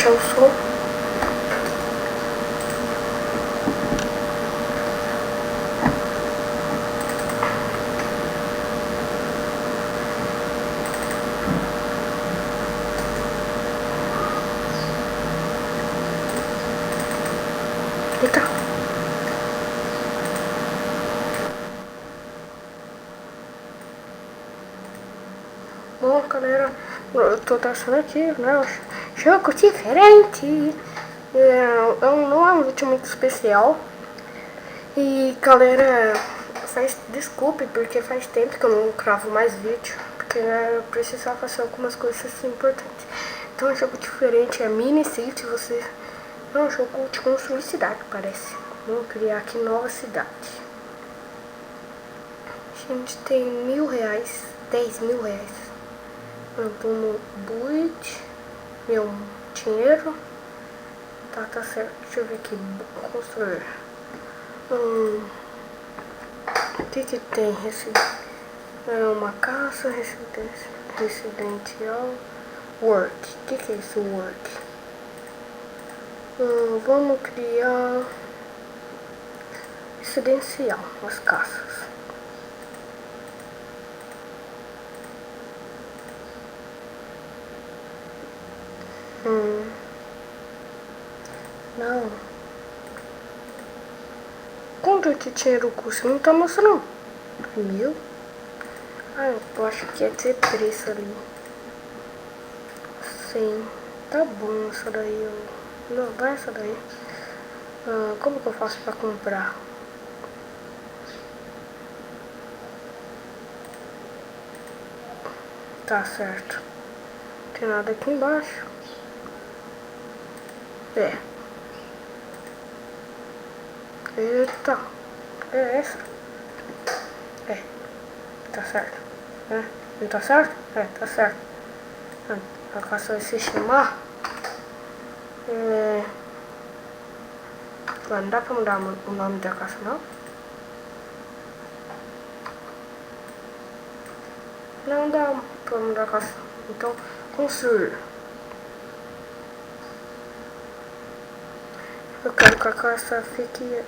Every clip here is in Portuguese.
baixar o som. Eita. Bom, galera, eu tô testando aqui, né? Jogo diferente. Não é um vídeo muito especial. E, galera, desculpe, porque faz tempo que eu não gravo mais vídeo. Porque, né, eu precisava fazer algumas coisas assim, importantes. Então, é um jogo diferente, é Mini City. É um jogo de construir cidade, parece. Vamos criar aqui nova cidade. A gente tem R$1.000, 10.000 reais. Eu vou no Build, meu dinheiro. Tá certo. Deixa eu ver aqui. Construir. O que tem? É uma casa residencial. Work. O que é isso? Work. Vamos criar residencial, as casas. Não. Quanto de dinheiro custa? Não tá mostrando. 1.000? Ah, eu acho que ia ter preço ali. Sim. Tá bom essa daí. Não, vai essa daí. Como que eu faço pra comprar? Tá certo. Não tem nada aqui embaixo. Eita. É essa? Tá certo. Não tá certo? Tá certo. A casa vai se chamar. Não dá pra mudar o nome da casa, não? Não dá pra mudar a casa. Então, construir. Eu quero que a casa fique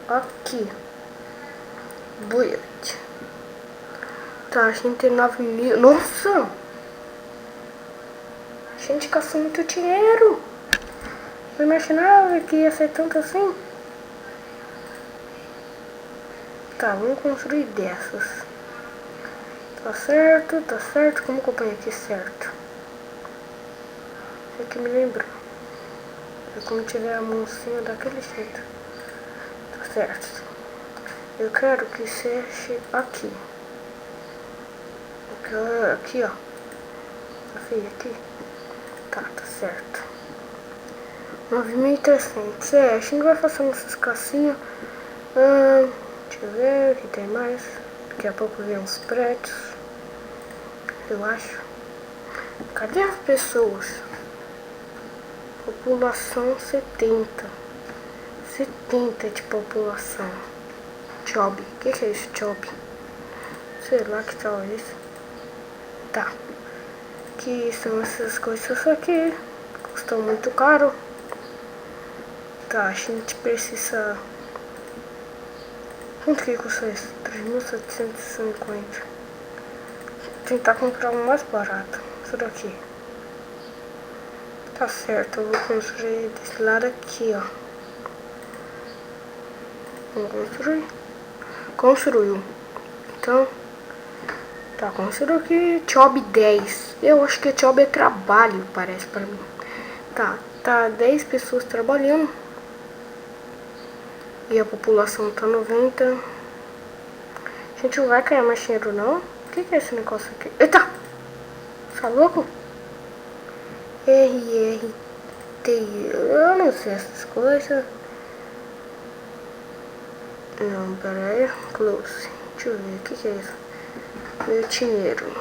aqui. Build. Tá, a gente tem 9.000. Nossa! A gente gastou muito dinheiro. Eu imaginava que ia ser tanto assim. Tá, vamos construir dessas. Tá certo, tá certo. Como que eu ponho aqui certo? É que me lembra. É como tiver a mãozinha daquele jeito. Tá certo. Eu quero que seja aqui. Aqui, ó. Aqui. Tá certo. 9.300. A gente vai fazer essas casinhas. Deixa eu ver o que tem mais. Daqui a pouco vem uns prédios. Eu acho. Cadê as pessoas? População 70. 70 de população. Job. O que é isso, job? Sei lá que tal é isso. Tá. Que são essas coisas aqui. Custam muito caro. Tá, a gente precisa... Quanto que custa isso? 3.750. Tentar comprar um mais barato. Isso daqui. Tá certo, eu vou construir desse lado aqui, ó. Vamos construir. Construiu. Então, tá, construiu aqui. Job 10. Eu acho que job é trabalho, parece pra mim. Tá 10 pessoas trabalhando. E a população tá 90. A gente não vai ganhar mais dinheiro, não? O que é esse negócio aqui? Eita! Tá louco? RRT. Eu não sei essas coisas. Não, pera aí. Close. Deixa eu ver. O que é isso? Meu dinheiro.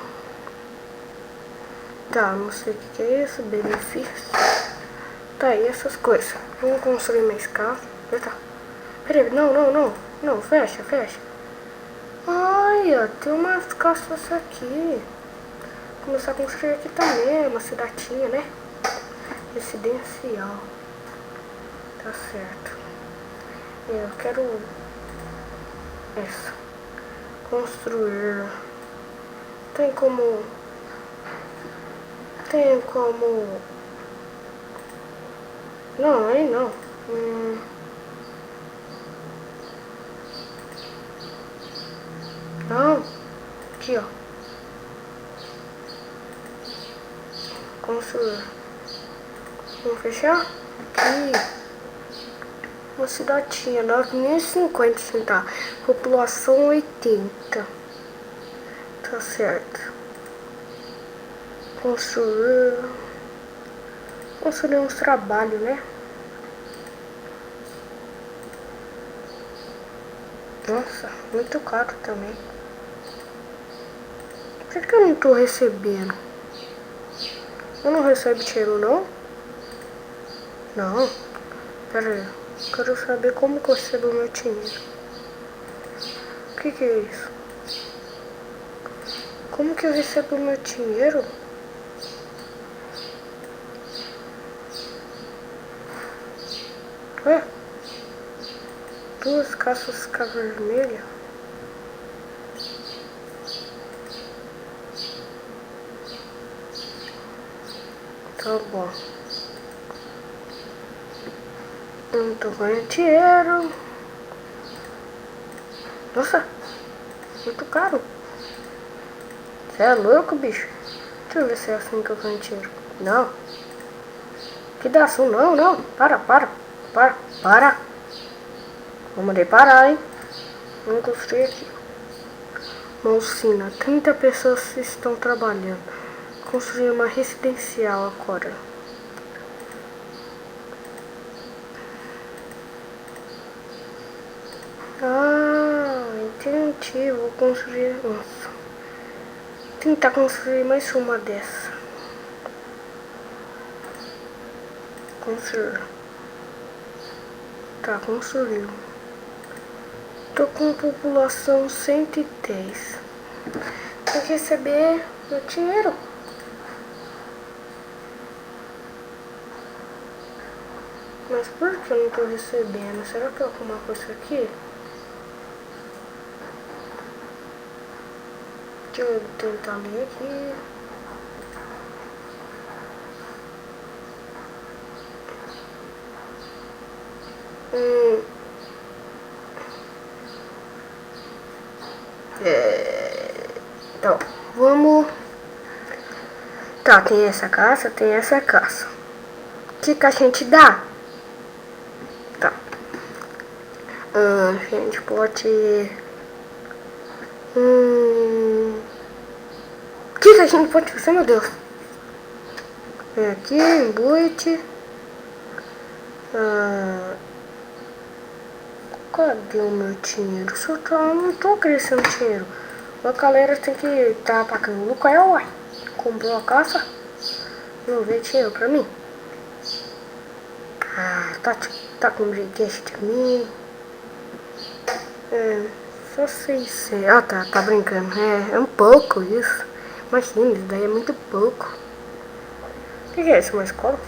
Tá, não sei o que é isso. Benefício. Tá, e essas coisas. Vamos construir mais casa. Eita. Peraí, não, fecha. Ai, ó, tem umas casas aqui. Vou começar a construir aqui também, uma cidadinha, né? residencial. Tá certo. Eu quero essa. Construir. Tem como. Não, aí não. Não. Aqui, ó. Construir. Vamos fechar? Aqui. Uma cidadinha, 9.050 centavos. População 80. Tá certo. Construir uns trabalhos, né? Nossa, muito caro também. Por que eu não tô recebendo? Eu não recebo dinheiro, não? Não. Pera aí. Quero saber como que eu recebo meu dinheiro. O que é isso? Como que eu recebo meu dinheiro? Ué? 2 caças vermelhas. Tá bom. Eu não tô ganhando dinheiro. Nossa, muito caro. Você é louco, bicho? Deixa eu ver se é assim que eu ganho dinheiro. Não. Que dá assim? Não, não. Para. Vou mandar parar, hein? Vamos construir aqui. Uma usina. 30 pessoas estão trabalhando. Construir uma residencial agora. Ah, entendi. Vou construir. Nossa. Tentar construir mais uma dessa. Construir. Tá, construiu. Tô com população 110. Tem que receber meu dinheiro. Mas por que eu não tô recebendo? Será que é alguma coisa aqui? Deixa eu tentar ler aqui. Então, vamos... Tá, tem essa caça, tem essa caça. O que a gente dá? Tá. A gente pode... O que a gente pode fazer, meu Deus? Vem aqui, embute. Cadê o meu dinheiro? Não tô crescendo dinheiro. A galera tem que estar pagando aluguel, uai. Comprou a caça. Não vê dinheiro pra mim. Ah, tá com preguiça de mim. Só 600. Ah, tá brincando. É um pouco isso. Imagina, isso daí é muito pouco. O que é isso? Uma escola?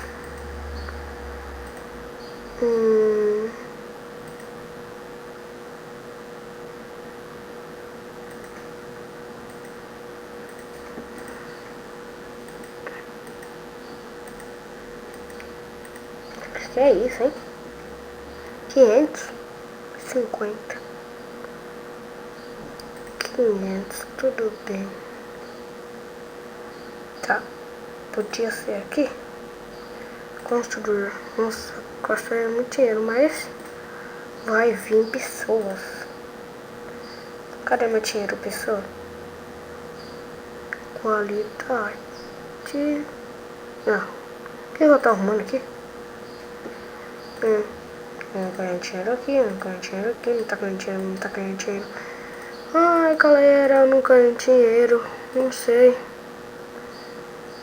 Que é isso, hein? 550. 500, tudo bem. Tá, podia ser aqui. Construir. Nossa, construir muito dinheiro, mas vai vir pessoas. Cadê meu dinheiro, pessoa? Qualidade. Não. O que eu tô arrumando aqui? Não ganho dinheiro aqui, não ganho dinheiro aqui, não tá ganhando dinheiro. Ai, galera, eu não ganho dinheiro. Não sei.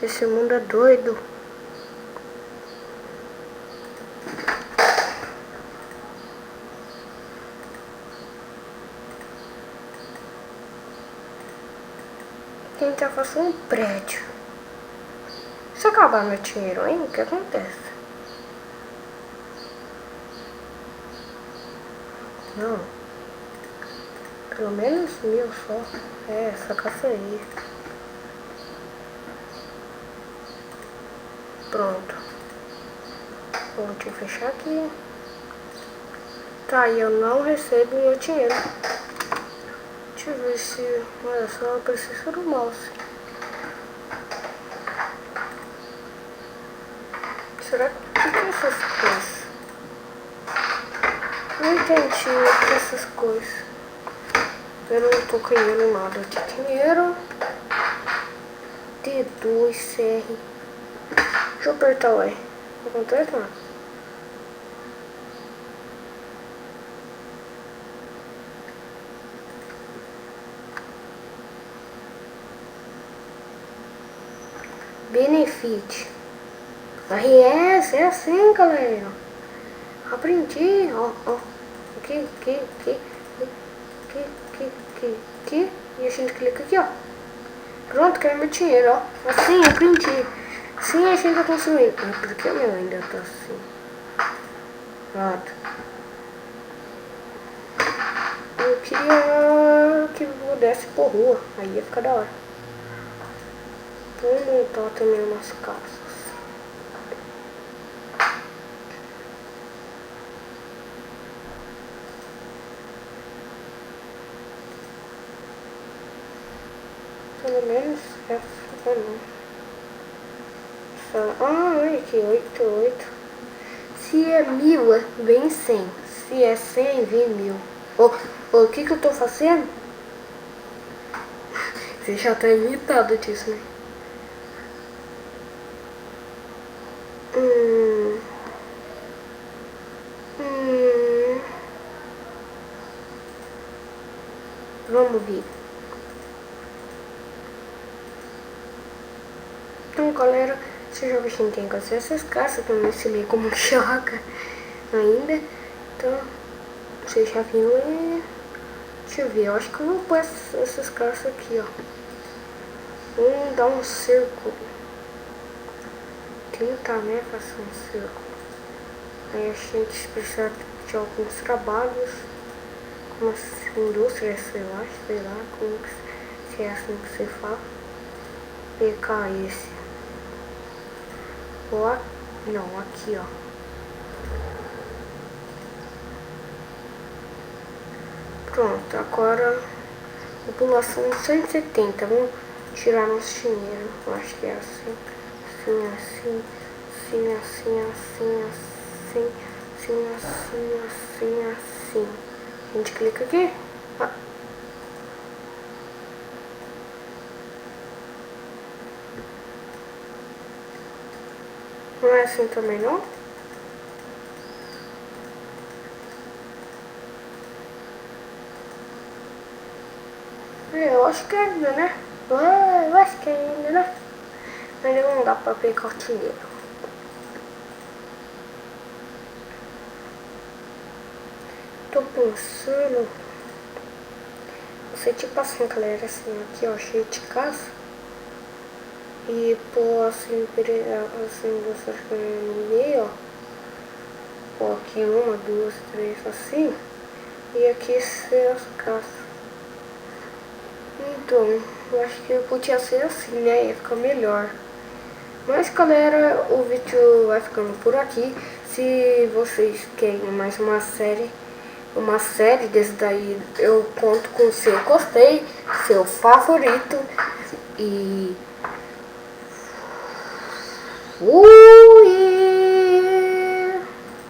Esse mundo é doido. A gente já passou um prédio. Se acabar meu dinheiro, hein? O que acontece? Não. Pelo menos 1000 só. É, essa caça aí. Pronto. Vou te fechar aqui. Tá, e eu não recebo meu dinheiro. Deixa eu ver se... Olha só, eu preciso do mouse. Será que é essas coisas? Não entendi essas coisas. Eu não tô ganhando nada de dinheiro. D2, CR. Deixa eu apertar o E. Não acontece nada. Benefit. RS, é assim, galera. Aprendi, ó. Aqui. E a gente clica aqui, ó. Pronto, quero meu dinheiro, ó. Assim, aprendi. Sim, a gente tá consumindo. Por que o meu ainda tá assim? Pronto. Eu queria que pudesse por rua. Aí ia ficar da hora. Vamos montar também umas casas. Pelo menos essa não. Olha aqui, 88. Se é 1000, vem 100. Se é 100, vem 1000. O que eu tô fazendo? Você já tá irritado disso, né? Vamos ver. Então, galera, você já viu que tem que fazer essas caças, que eu não ensinei como joga ainda. Então, vocês já viram aí. Deixa eu ver, eu acho que eu vou pôr essas caças aqui, ó. Vamos dar um círculo. Tentar, né, fazer um círculo. Aí a gente precisa de alguns trabalhos, como indústria, sei lá, como que, se é assim que você fala. Pegar esse. Não, aqui, ó. Pronto, agora população 170. Vamos tirar nosso dinheiro. Eu acho que é assim. Assim. A gente clica aqui. Não é assim também, não? Eu acho que ainda, né? Eu acho que ainda, né? Ainda não dá pra pegar o dinheiro. Tô pensando... Você tipo assim, galera, assim, aqui, ó, cheio de casa. E pôr assim, você no meio, ó. Pôr aqui 1, 2, 3, assim. E aqui ser as casas. Então, eu acho que podia ser assim, né? Ia ficar melhor. Mas, galera, o vídeo vai ficando por aqui. Se vocês querem mais uma série desse daí, eu conto com o seu gostei, seu favorito. E...